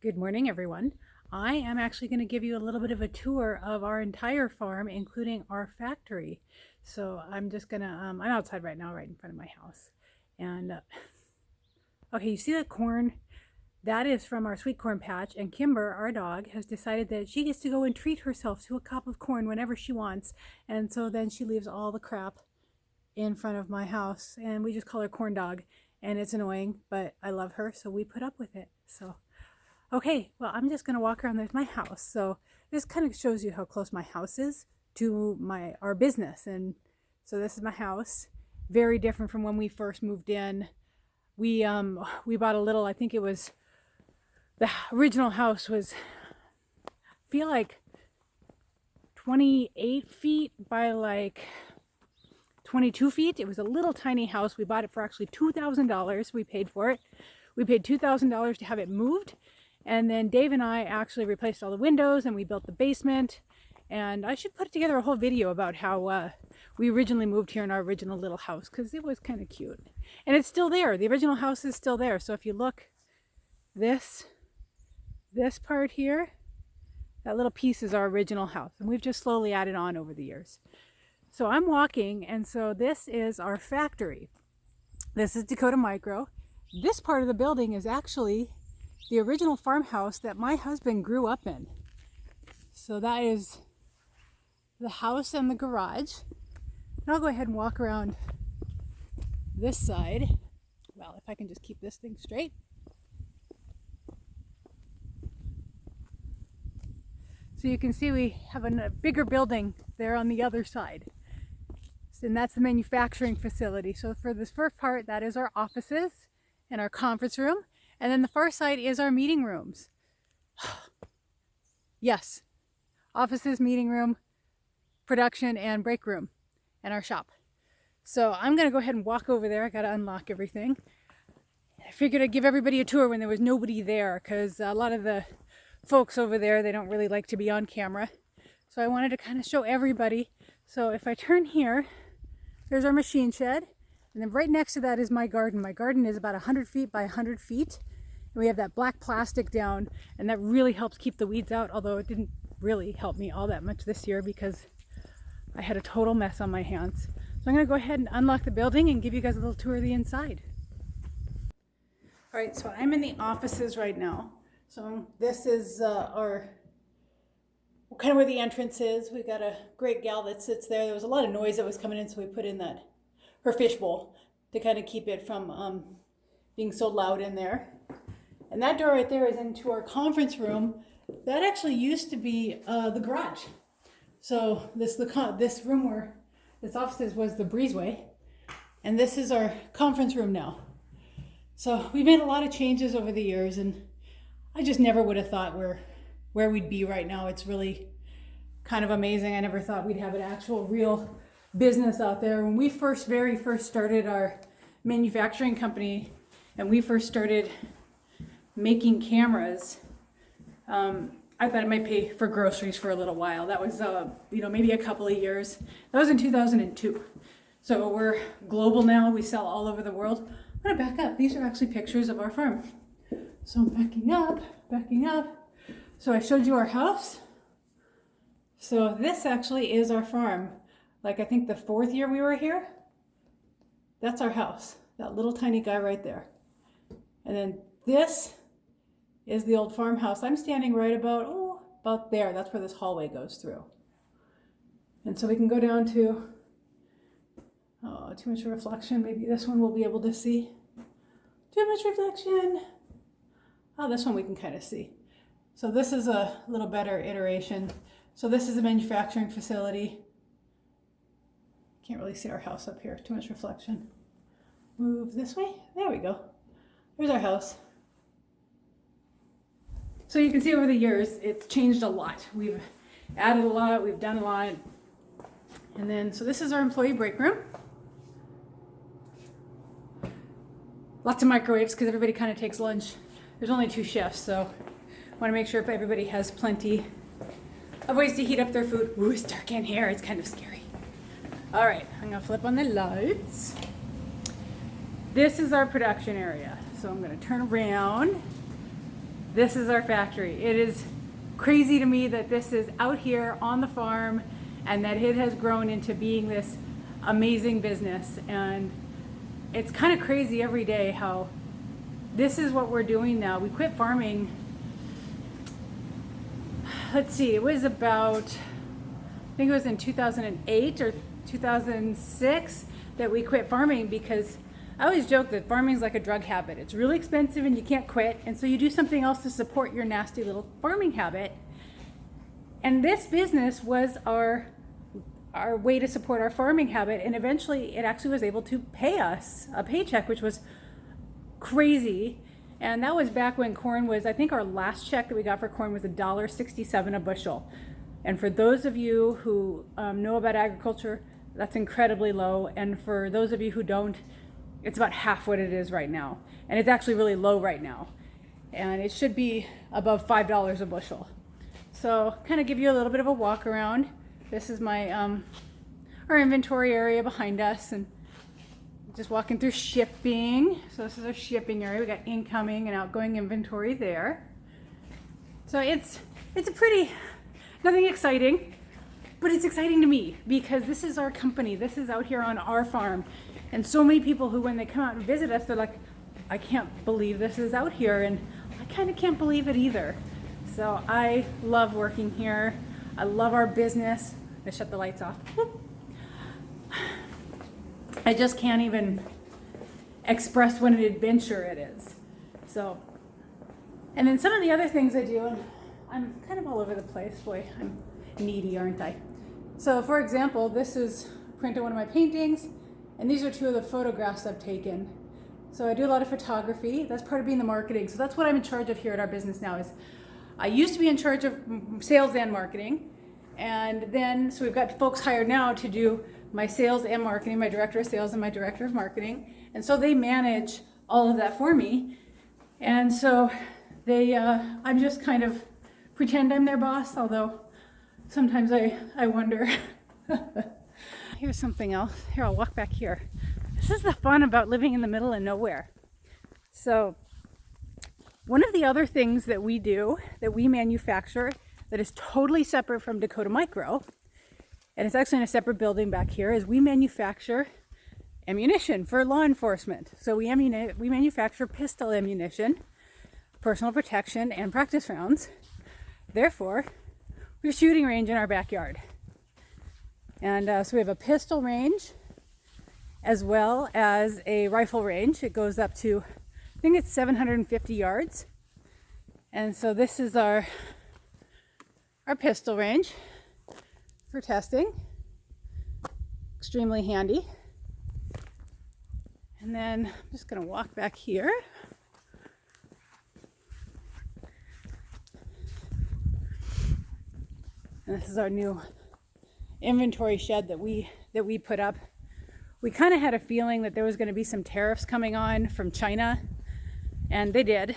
Good morning, everyone. I am actually going to give you a little bit of a tour of our entire farm, including our factory. So I'm just gonna, I'm outside right now, right in front of my house. And okay, you see that corn? That is from our sweet corn patch. And Kimber, our dog, has decided that she gets to go and treat herself to a cup of corn whenever she wants. And so then she leaves all the crap in front of my house. And we just call her Corn Dog. And it's annoying, but I love her, so we put up with it. So. Okay, well, I'm just going to walk around. There's my house. So this kind of shows you how close my house is to our business. And so this is my house. Very different from when we first moved in. We bought a little, I think it was, the original house was, I feel like 28 feet by like 22 feet. It was a little tiny house. We bought it for actually $2,000. We paid for it. We paid $2,000 to have it moved. And then Dave and I actually replaced all the windows and we built the basement. And I should put together a whole video about how we originally moved here in our original little house because it was kind of cute. And it's still there. The original house is still there. So if you look, this part here, that little piece is our original house. And we've just slowly added on over the years. So I'm walking, and so this is our factory. This is Dakota Micro. This part of the building is actually the original farmhouse that my husband grew up in. So that is the house and the garage. And I'll go ahead and walk around this side. Well, if I can just keep this thing straight. So you can see we have a bigger building there on the other side. And that's the manufacturing facility. So for this first part, that is our offices and our conference room. And then the far side is our meeting rooms. Yes, offices, meeting room, production, and break room, and our shop. So I'm going to go ahead and walk over there. I got to unlock everything. I figured I'd give everybody a tour when there was nobody there because a lot of the folks over there, they don't really like to be on camera. So I wanted to kind of show everybody. So if I turn here, there's our machine shed. And then right next to that is my garden. My garden is about 100 feet by 100 feet. And we have that black plastic down, and that really helps keep the weeds out, although it didn't really help me all that much this year because I had a total mess on my hands. So I'm going to go ahead and unlock the building and give you guys a little tour of the inside. All right, so I'm in the offices right now. So this is our kind of where the entrance is. We've got a great gal that sits there. There was a lot of noise that was coming in, so we put in her fishbowl to kind of keep it from being so loud in there. And that door right there is into our conference room. That actually used to be the garage. So this room where this office was the breezeway, and this is our conference room now. So we've made a lot of changes over the years, and I just never would have thought where we'd be right now. It's really kind of amazing. I never thought we'd have an actual real business out there. When we very first started our manufacturing company and we first started making cameras, I thought it might pay for groceries for a little while. That was, maybe a couple of years. That was in 2002. So we're global now. We sell all over the world. I'm gonna back up. These are actually pictures of our farm. So I'm backing up. So I showed you our house. So this actually is our farm. Like I think the 4th year we were here, that's our house. That little tiny guy right there. And then this is the old farmhouse. I'm standing right about there. That's where this hallway goes through. And so we can go down to, too much reflection. Maybe this one we'll be able to see. Too much reflection. Oh, this one we can kind of see. So this is a little better iteration. So this is a manufacturing facility. Can't really see our house up here. Too much reflection. Move this way. There we go. There's our house. So you can see over the years, it's changed a lot. We've added a lot. We've done a lot. And then, so this is our employee break room. Lots of microwaves because everybody kind of takes lunch. There's only 2 shifts, so I want to make sure everybody has plenty of ways to heat up their food. Ooh, it's dark in here. It's kind of scary. All right, I'm going to flip on the lights. This is our production area. So I'm going to turn around. This is our factory. It is crazy to me that this is out here on the farm and that it has grown into being this amazing business. And it's kind of crazy every day how this is what we're doing now. We quit farming, let's see, it was about, I think it was in 2008 or 2006 that we quit farming, because I always joke that farming is like a drug habit. It's really expensive and you can't quit, and so you do something else to support your nasty little farming habit. And this business was our way to support our farming habit, and eventually it actually was able to pay us a paycheck, which was crazy. And that was back when corn was, I think our last check that we got for corn was $1.67 a bushel. And for those of you who know about agriculture, that's incredibly low. And for those of you who don't, it's about half what it is right now. And it's actually really low right now. And it should be above $5 a bushel. So kind of give you a little bit of a walk around. This is my our inventory area behind us, and just walking through shipping. So this is our shipping area. We got incoming and outgoing inventory there. So it's a pretty, nothing exciting, but it's exciting to me because this is our company. This is out here on our farm. And so many people who, when they come out and visit us, they're like, I can't believe this is out here. And I kind of can't believe it either. So I love working here. I love our business. Let's shut the lights off. I just can't even express what an adventure it is. So, and then some of the other things I do, and I'm kind of all over the place. Boy, I'm needy, aren't I? So for example, this is a print of one of my paintings, and these are two of the photographs I've taken. So I do a lot of photography. That's part of being the marketing. So that's what I'm in charge of here at our business now. Is I used to be in charge of sales and marketing. And then, so we've got folks hired now to do my sales and marketing, my director of sales and my director of marketing. And so they manage all of that for me. And so they, I'm just kind of pretend I'm their boss, although sometimes I wonder. Here's something else. Here, I'll walk back here. This is the fun about living in the middle of nowhere. So one of the other things that we do, that we manufacture, that is totally separate from Dakota Micro, and it's actually in a separate building back here, is we manufacture ammunition for law enforcement. So we manufacture pistol ammunition, personal protection, and practice rounds. Therefore, we have a shooting range in our backyard. And so we have a pistol range as well as a rifle range. It goes up to, I think it's 750 yards. And so this is our pistol range for testing. Extremely handy. And then I'm just going to walk back here. And this is our new inventory shed that we put up. We kind of had a feeling that there was going to be some tariffs coming on from China, and they did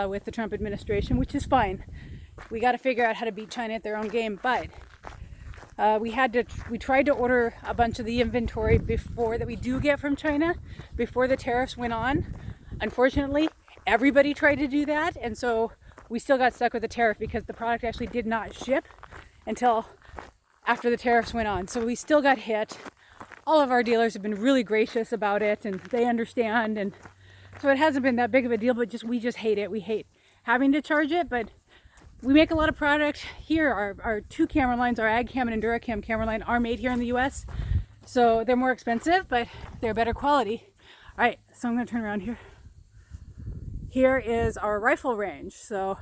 with the Trump administration, which is fine. We got to figure out how to beat China at their own game, but we tried to order a bunch of the inventory before that we do get from China before the tariffs went on. Unfortunately, everybody tried to do that, and so we still got stuck with the tariff because the product actually did not ship until after the tariffs went on. So we still got hit. All of our dealers have been really gracious about it, and they understand, and so it hasn't been that big of a deal, but we just hate it. We hate having to charge it, but we make a lot of product here. Our two camera lines, our AgCam and EnduraCam camera line, are made here in the US. So they're more expensive, but they're better quality. All right, so I'm gonna turn around here. Here is our rifle range. So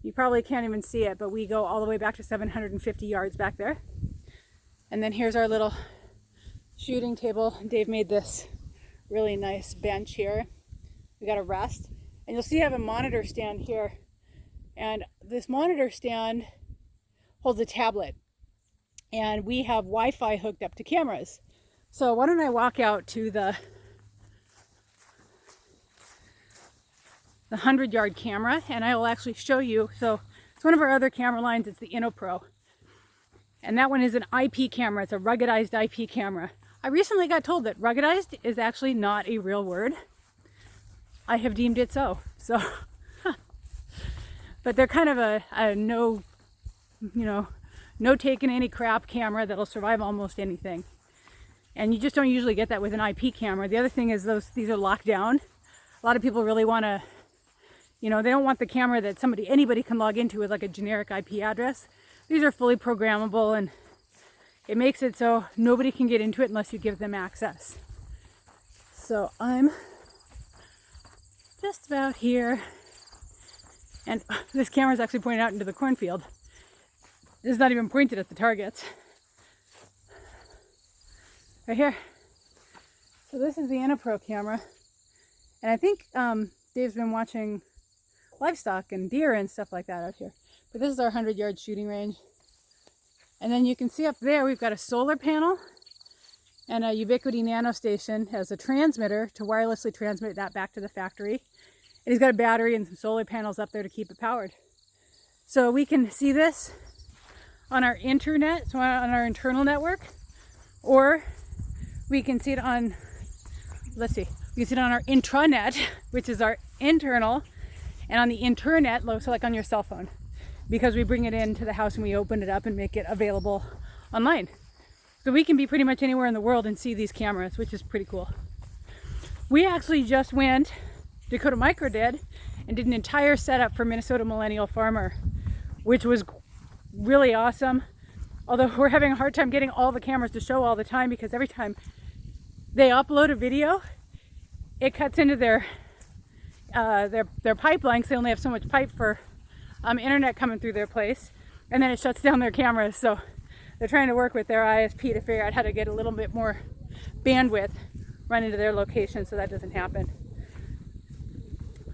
you probably can't even see it, but we go all the way back to 750 yards back there. And then here's our little shooting table. Dave made this really nice bench here. We got a rest. And you'll see I have a monitor stand here. And this monitor stand holds a tablet. And we have Wi-Fi hooked up to cameras. So why don't I walk out to the 100-yard camera, and I will actually show you. So it's one of our other camera lines. It's the InnoPro. And that one is an IP camera. It's a ruggedized IP camera. I recently got told that ruggedized is actually not a real word. I have deemed it so. So but they're kind of a no, no taking any crap camera that'll survive almost anything. And you just don't usually get that with an IP camera. The other thing is these are locked down. A lot of people really want to, they don't want the camera that anybody can log into with like a generic IP address. These are fully programmable, and it makes it so nobody can get into it unless you give them access. So I'm just about here, and this camera is actually pointed out into the cornfield. It's not even pointed at the targets. Right here. So this is the InnoPro camera, and I think Dave's been watching livestock and deer and stuff like that out here. But this is our 100-yard shooting range. And then you can see up there we've got a solar panel and a Ubiquiti Nano Station has a transmitter to wirelessly transmit that back to the factory. And he's got a battery and some solar panels up there to keep it powered. So we can see this on our internet, so on our internal network, or we can see it on, we can see it on our intranet, which is our internal, and on the internet, so like on your cell phone, because we bring it into the house and we open it up and make it available online. So we can be pretty much anywhere in the world and see these cameras, which is pretty cool. We actually just went, Dakota Micro did, and did an entire setup for Minnesota Millennial Farmer, which was really awesome. Although we're having a hard time getting all the cameras to show all the time, because every time they upload a video, it cuts into their pipeline, because they only have so much pipe for internet coming through their place, and then it shuts down their cameras. So they're trying to work with their ISP to figure out how to get a little bit more bandwidth run into their location so that doesn't happen.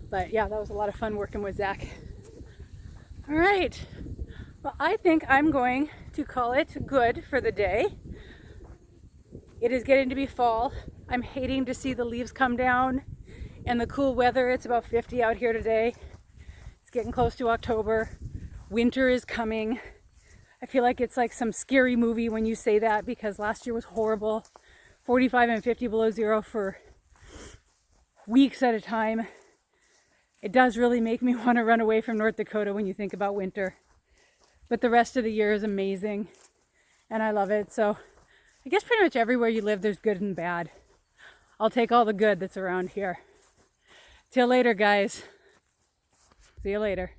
But yeah, that was a lot of fun working with Zach. All right, well, I think I'm going to call it good for the day. It is getting to be fall. I'm hating to see the leaves come down and the cool weather. It's about 50 out here today. It's getting close to October. Winter is coming. I feel like it's like some scary movie when you say that, because last year was horrible. 45 and 50 below zero for weeks at a time. It does really make me want to run away from North Dakota when you think about winter. But the rest of the year is amazing, and I love it. So I guess pretty much everywhere you live, there's good and bad. I'll take all the good that's around here. Till later, guys. See you later.